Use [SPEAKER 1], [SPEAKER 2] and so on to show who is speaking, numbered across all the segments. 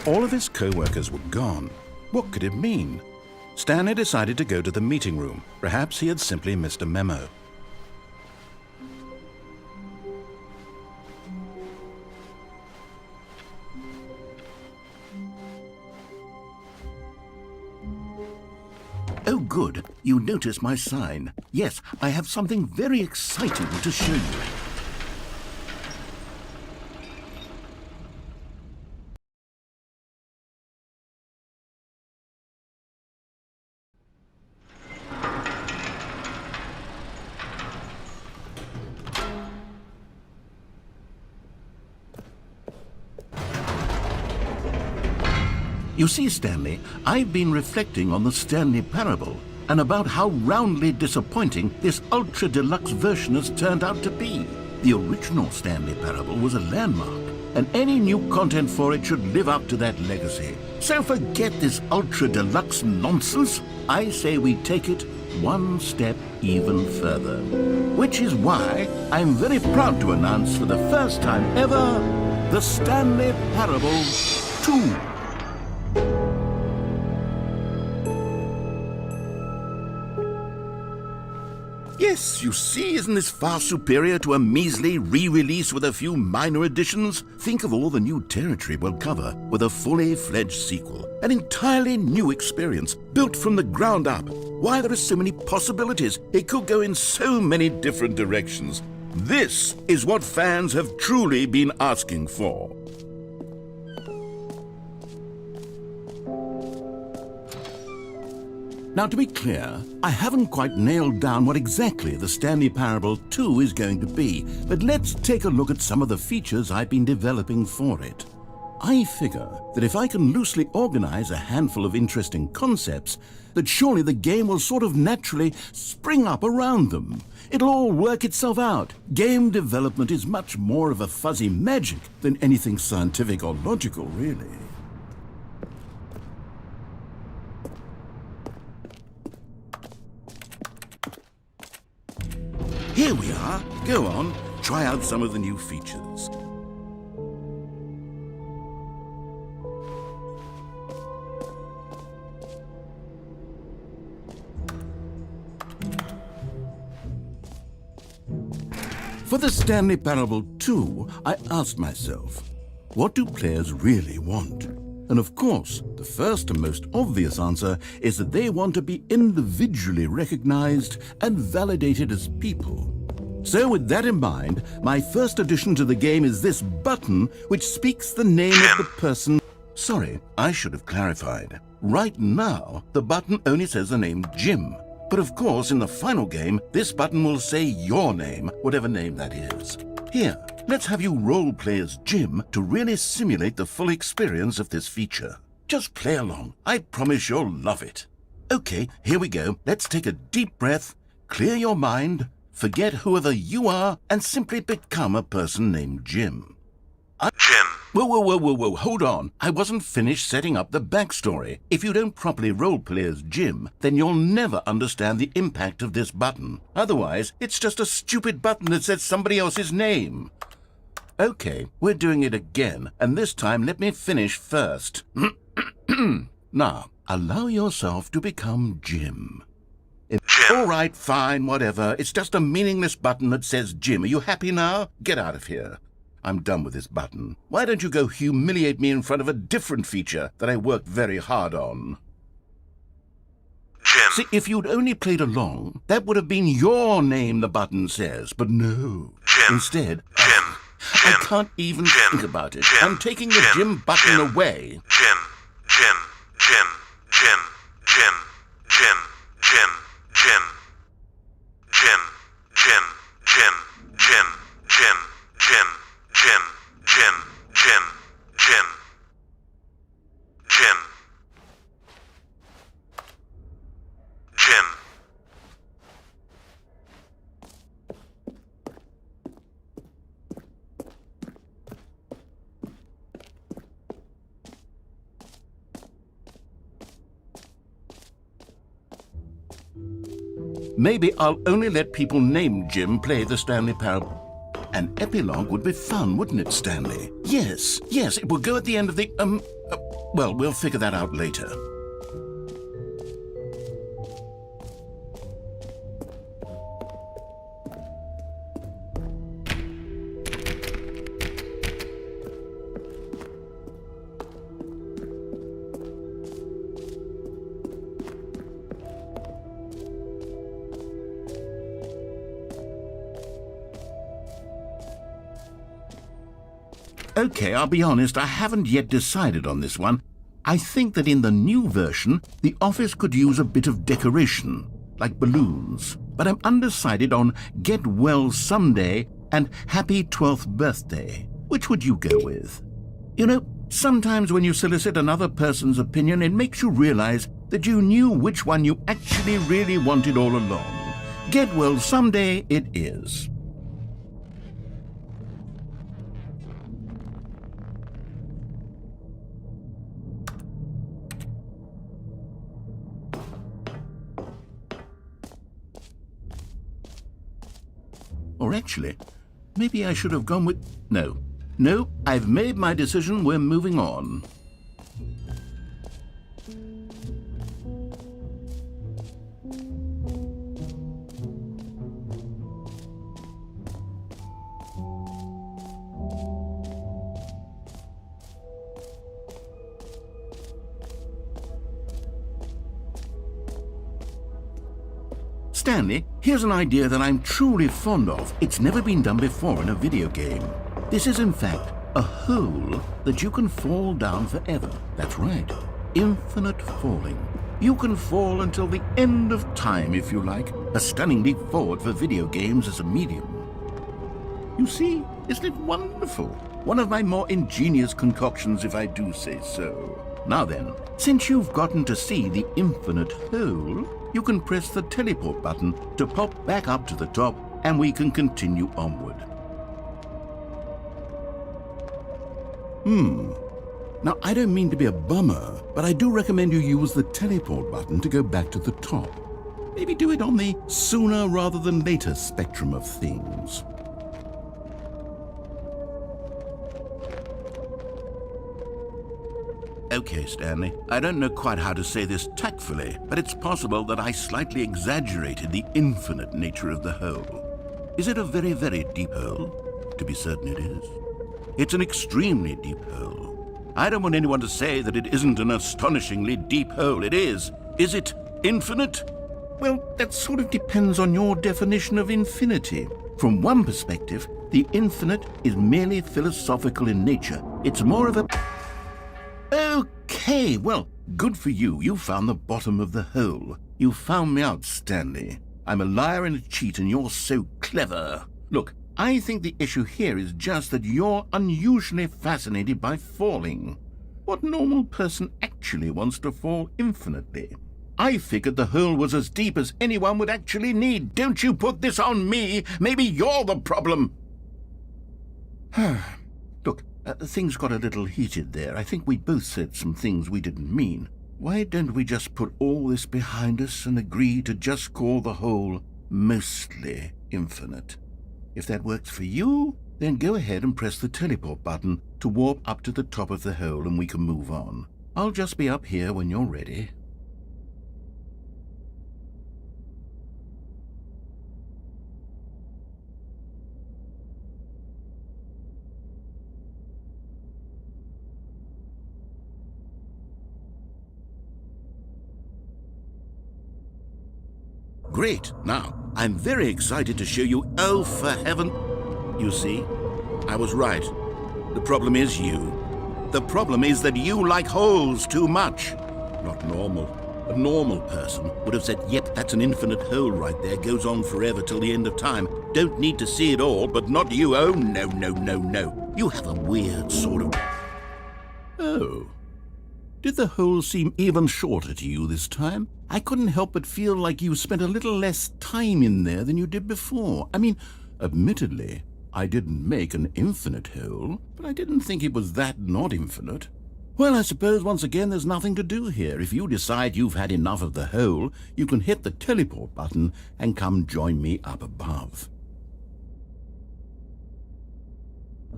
[SPEAKER 1] All of his co-workers were gone. What could it mean? Stanley decided to go to the meeting room. Perhaps he had simply missed a memo.
[SPEAKER 2] Oh, good. You noticed my sign. Yes, I have something very exciting to show you. You see, Stanley, I've been reflecting on the Stanley Parable and about how roundly disappointing this ultra-deluxe version has turned out to be. The original Stanley Parable was a landmark, and any new content for it should live up to that legacy. So forget this ultra-deluxe nonsense. I say we take it one step even further. Which is why I'm very proud to announce for the first time ever, the Stanley Parable 2. Yes, you see, isn't this far superior to a measly re-release with a few minor additions? Think of all the new territory we'll cover with a fully fledged sequel. An entirely new experience, built from the ground up. Why, there are so many possibilities. It could go in so many different directions. This is what fans have truly been asking for. Now, to be clear, I haven't quite nailed down what exactly the Stanley Parable 2 is going to be, but let's take a look at some of the features I've been developing for it. I figure that if I can loosely organize a handful of interesting concepts, that surely the game will sort of naturally spring up around them. It'll all work itself out. Game development is much more of a fuzzy magic than anything scientific or logical, really. Here we are. Go on, try out some of the new features. For the Stanley Parable 2, I asked myself, what do players really want? And of course, the first and most obvious answer is that they want to be individually recognized and validated as people. So with that in mind, my first addition to the game is this button which speaks the name of the person. Sorry, I should have clarified. Right now, the button only says the name Jim. But of course, in the final game, this button will say your name, whatever name that is. Here, let's have you role-play as Jim to really simulate the full experience of this feature. Just play along. I promise you'll love it. Okay, here we go. Let's take a deep breath, clear your mind, forget whoever you are, and simply become a person named Jim.
[SPEAKER 3] Jim.
[SPEAKER 2] Whoa, hold on. I wasn't finished setting up the backstory. If you don't properly roleplay as Jim, then you'll never understand the impact of this button. Otherwise, it's just a stupid button that says somebody else's name. Okay, we're doing it again, and this time let me finish first. Now, allow yourself to become Jim. All right, fine, whatever. It's just a meaningless button that says Jim. Are you happy now? Get out of here. I'm done with this button. Why don't you go humiliate me in front of a different feature that I worked very hard on?
[SPEAKER 3] Jim.
[SPEAKER 2] See, if you'd only played along, that would have been your name the button says, but no.
[SPEAKER 3] Jim.
[SPEAKER 2] Instead,
[SPEAKER 3] Jim.
[SPEAKER 2] I can't even think about it. I'm taking the Jim button away.
[SPEAKER 3] Jim. Jim. Jim. Jim. Jim. Jim. Jim. Jim. Jim. Jim. Jim. Jim. Jim. Jim. Jim, Jim, Jim, Jim, Jim, Jim.
[SPEAKER 2] Maybe I'll only let people named Jim play the Stanley Parable. An epilogue would be fun, wouldn't it, Stanley? Yes, it will go at the end of the, Well, we'll figure that out later. Okay, I'll be honest, I haven't yet decided on this one. I think that in the new version, the office could use a bit of decoration, like balloons. But I'm undecided on Get Well Someday and Happy 12th Birthday. Which would you go with? You know, sometimes when you solicit another person's opinion, it makes you realize that you knew which one you actually really wanted all along. Get Well Someday it is. Or actually, maybe I should have gone with... No, I've made my decision. We're moving on. Stanley, here's an idea that I'm truly fond of. It's never been done before in a video game. This is, in fact, a hole that you can fall down forever. That's right. Infinite falling. You can fall until the end of time, if you like. A stunning leap forward for video games as a medium. You see, isn't it wonderful? One of my more ingenious concoctions, if I do say so. Now then, since you've gotten to see the infinite hole, you can press the teleport button to pop back up to the top, and we can continue onward. Now, I don't mean to be a bummer, but I do recommend you use the teleport button to go back to the top. Maybe do it on the sooner rather than later spectrum of things. Okay, Stanley, I don't know quite how to say this tactfully, but it's possible that I slightly exaggerated the infinite nature of the hole. Is it a very, very deep hole? To be certain it is. It's an extremely deep hole. I don't want anyone to say that it isn't an astonishingly deep hole. It is. Is it infinite? Well, that sort of depends on your definition of infinity. From one perspective, the infinite is merely philosophical in nature. It's more of a... Okay, well, good for you. You found the bottom of the hole. You found me out, Stanley. I'm a liar and a cheat, and you're so clever. Look, I think the issue here is just that you're unusually fascinated by falling. What normal person actually wants to fall infinitely? I figured the hole was as deep as anyone would actually need. Don't you put this on me. Maybe you're the problem. Look, things got a little heated there. I think we both said some things we didn't mean. Why don't we just put all this behind us and agree to just call the hole mostly infinite? If that works for you, then go ahead and press the teleport button to warp up to the top of the hole and we can move on. I'll just be up here when you're ready. Great. Now, I'm very excited to show you... Oh, for heaven... You see, I was right. The problem is you. The problem is that you like holes too much. Not normal. A normal person would have said, yep, that's an infinite hole right there. Goes on forever till the end of time. Don't need to see it all, but not you. Oh, no, no, no, no. You have a weird sort of... Oh. Did the hole seem even shorter to you this time? I couldn't help but feel like you spent a little less time in there than you did before. I mean, admittedly, I didn't make an infinite hole, but I didn't think it was that not infinite. Well, I suppose once again there's nothing to do here. If you decide you've had enough of the hole, you can hit the teleport button and come join me up above.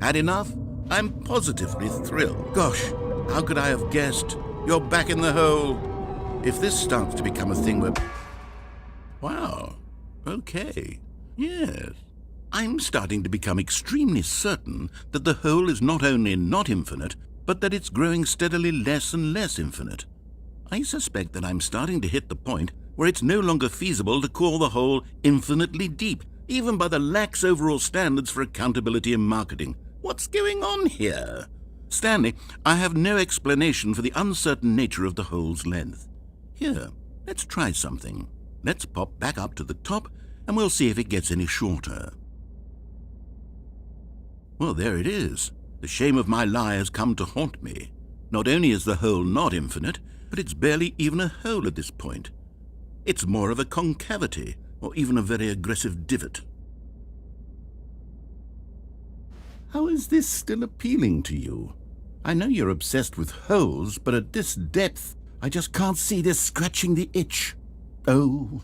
[SPEAKER 2] Had enough? I'm positively thrilled. Gosh,
[SPEAKER 1] How could I have guessed? You're back in the hole. If this starts to become a thing where... Wow. Okay. Yes. I'm starting to become extremely certain that the hole is not only not infinite, but that it's growing steadily less and less infinite. I suspect that I'm starting to hit the point where it's no longer feasible to call the hole infinitely deep, even by the lax overall standards for accountability in marketing. What's going on here? Stanley, I have no explanation for the uncertain nature of the hole's length. Here, let's try something. Let's pop back up to the top, and we'll see if it gets any shorter. Well, there it is. The shame of my lie has come to haunt me. Not only is the hole not infinite, but it's barely even a hole at this point. It's more of a concavity, or even a very aggressive divot. How is this still appealing to you? I know you're obsessed with holes, but at this depth, I just can't see this scratching the itch. Oh,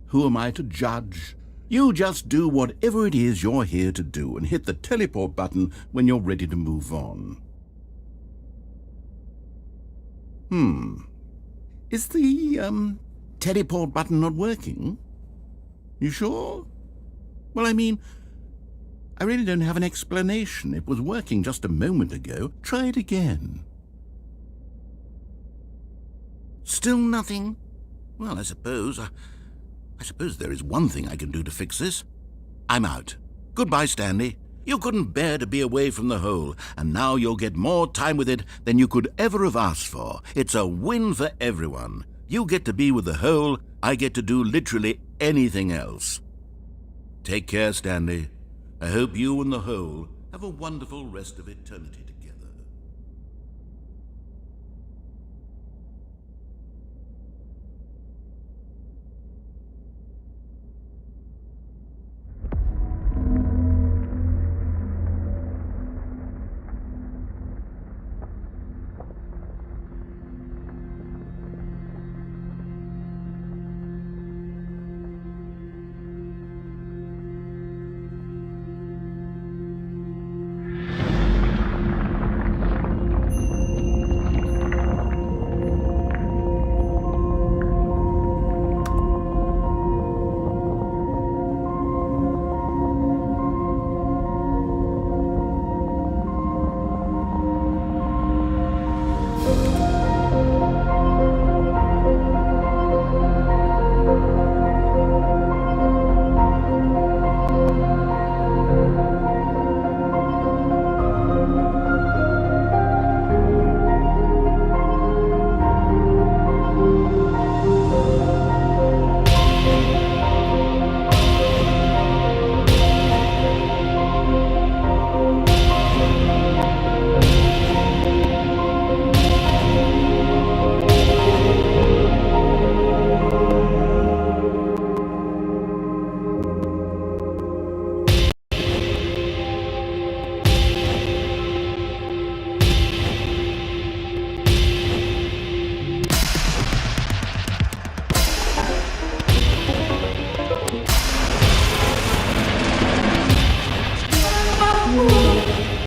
[SPEAKER 1] who am I to judge? You just do whatever it is you're here to do and hit the teleport button when you're ready to move on. Is the, teleport button not working? You sure? Well, I mean, I really don't have an explanation. It was working just a moment ago. Try it again. Still nothing? Well, I suppose there is one thing I can do to fix this. I'm out. Goodbye, Stanley. You couldn't bear to be away from the hole, and now you'll get more time with it than you could ever have asked for. It's a win for everyone. You get to be with the hole, I get to do literally anything else. Take care, Stanley. I hope you and the hole have a wonderful rest of eternity together.